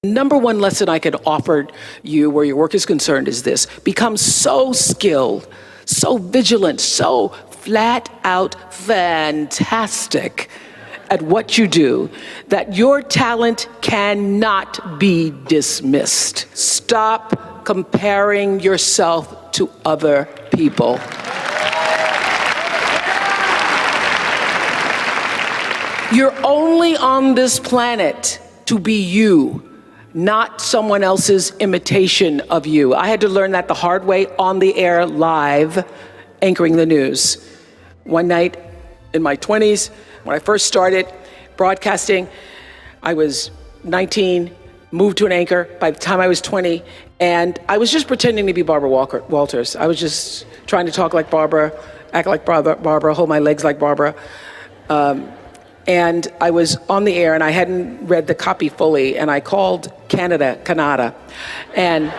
Number one lesson I could offer you where your work is concerned is this: become so skilled, so vigilant, so flat out fantastic at what you do that your talent cannot be dismissed. Stop comparing yourself to other people. You're only on this planet to be you, not someone else's imitation of you. I had to learn that the hard way on the air, live, anchoring the news. One night in my 20s, when I first started broadcasting, I was 19, moved to an anchor by the time I was 20, and I was just pretending to be Barbara Walters. I was just trying to talk like Barbara, act like Barbara, hold my legs like Barbara. And I was on the air and I hadn't read the copy fully, and I called Canada. And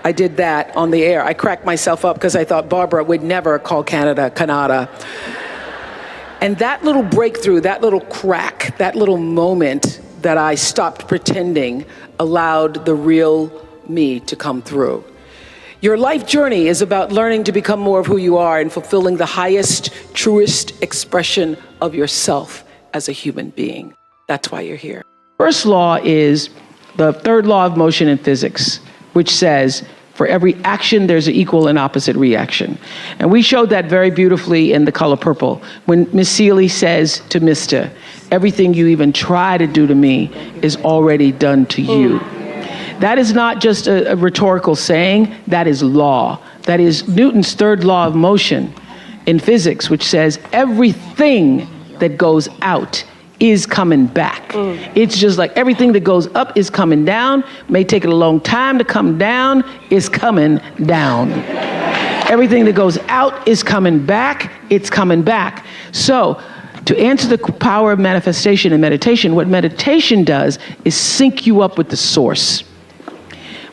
I did that on the air. I cracked myself up because I thought Barbara would never call Canada. And that little breakthrough, that little crack, that little moment that I stopped pretending allowed the real me to come through. Your life journey is about learning to become more of who you are and fulfilling the highest, truest expression of yourself as a human being. That's why you're here. First law is the third law of motion in physics, which says, for every action, there's an equal and opposite reaction. And we showed that very beautifully in The Color Purple, when Miss Seeley says to Mr., everything you even try to do to me is already done to you. That is not just a rhetorical saying, that is law. That is Newton's third law of motion in physics, which says everything that goes out is coming back. It's just like everything that goes up is coming down, may take it a long time to come down, is coming down. Everything that goes out is coming back, it's coming back. So, to answer the power of manifestation and meditation, what meditation does is sync you up with the source.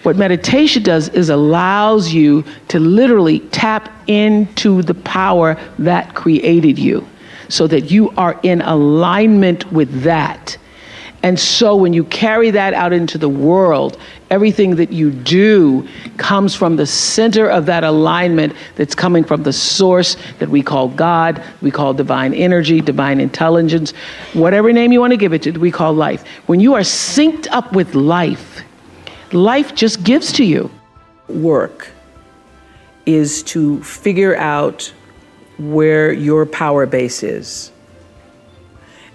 What meditation does is allows you to literally tap into the power that created you so that you are in alignment with that. And so when you carry that out into the world, everything that you do comes from the center of that alignment that's coming from the source that we call God, we call divine energy, divine intelligence, whatever name you want to give it to, we call life. When you are synced up with life, life just gives to you. Work is to figure out where your power base is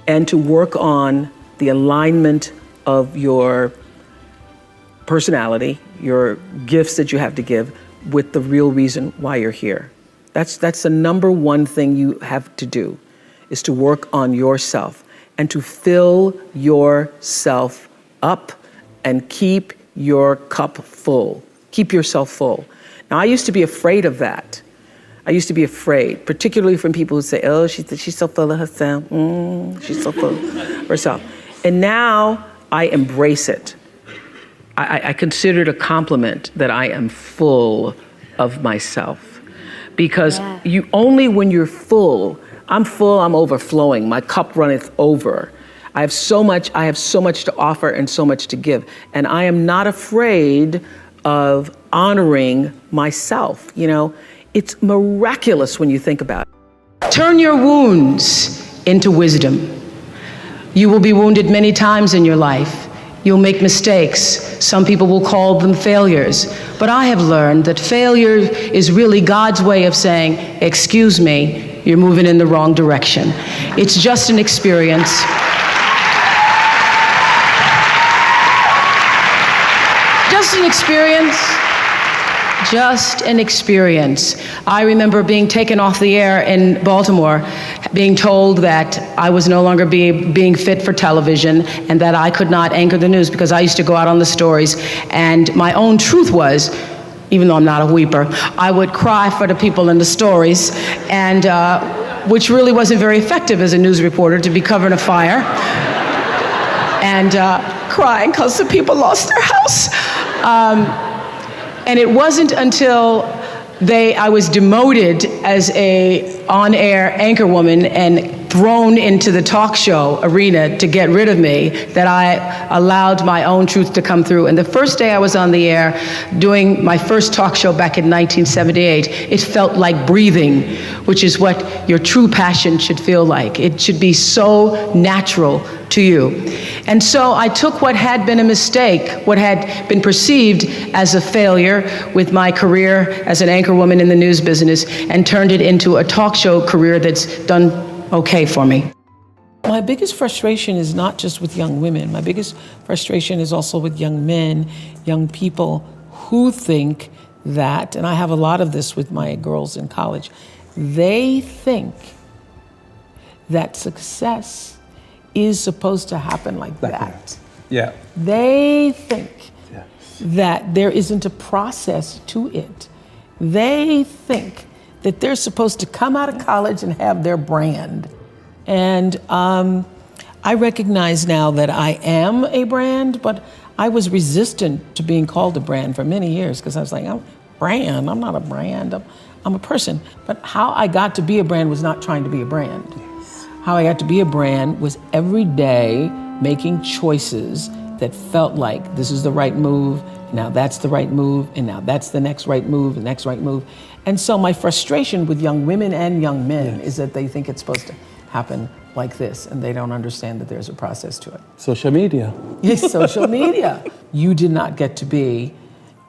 and to work on the alignment of your personality, your gifts that you have to give with the real reason why you're here. That's the number one thing you have to do, is to work on yourself and to fill yourself up and keep your cup full. Keep yourself full. Now, I used to be afraid of that. I used to be afraid, particularly from people who say, oh, she's so full of herself. She's so full of herself. And now I embrace it. I consider it a compliment that I am full of myself. Because you only when you're full, I'm overflowing. My cup runneth over. I have so much to offer and so much to give. And I am not afraid of honoring myself. You know, it's miraculous when you think about it. Turn your wounds into wisdom. You will be wounded many times in your life. You'll make mistakes. Some people will call them failures. But I have learned that failure is really God's way of saying, excuse me, you're moving in the wrong direction. It's just an experience. Just an experience. I remember being taken off the air in Baltimore, being told that I was no longer being fit for television and that I could not anchor the news because I used to go out on the stories. And my own truth was, even though I'm not a weeper, I would cry for the people in the stories, and which really wasn't very effective as a news reporter, to be covering a fire and crying because the people lost their house. And it wasn't until I was demoted as a on-air anchor woman and thrown into the talk show arena to get rid of me, that I allowed my own truth to come through. And the first day I was on the air doing my first talk show back in 1978, it felt like breathing, which is what your true passion should feel like. It should be so natural to you. And so I took what had been a mistake, what had been perceived as a failure with my career as an anchor woman in the news business, and turned it into a talk show career that's done okay for me. My biggest frustration is not just with young women. My biggest frustration is also with young men, young people who think that, and I have a lot of this with my girls in college, they think that success is supposed to happen like that. Yeah. They think that there isn't a process to it. They think that they're supposed to come out of college and have their brand. And I recognize now that I am a brand, but I was resistant to being called a brand for many years, because I was like, I'm a brand, I'm not a brand, I'm a person. But how I got to be a brand was not trying to be a brand. How I got to be a brand was every day making choices that felt like this is the right move, now that's the right move, and now that's the next right move, the next right move. And so my frustration with young women and young men is that they think it's supposed to happen like this, and they don't understand that there's a process to it. Social media. Yes, social media. You did not get to be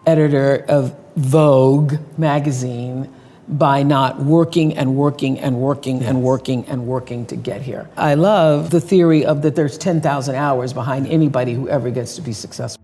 editor of Vogue magazine by not working and working and working and working and working to get here. I love the theory of that there's 10,000 hours behind anybody who ever gets to be successful.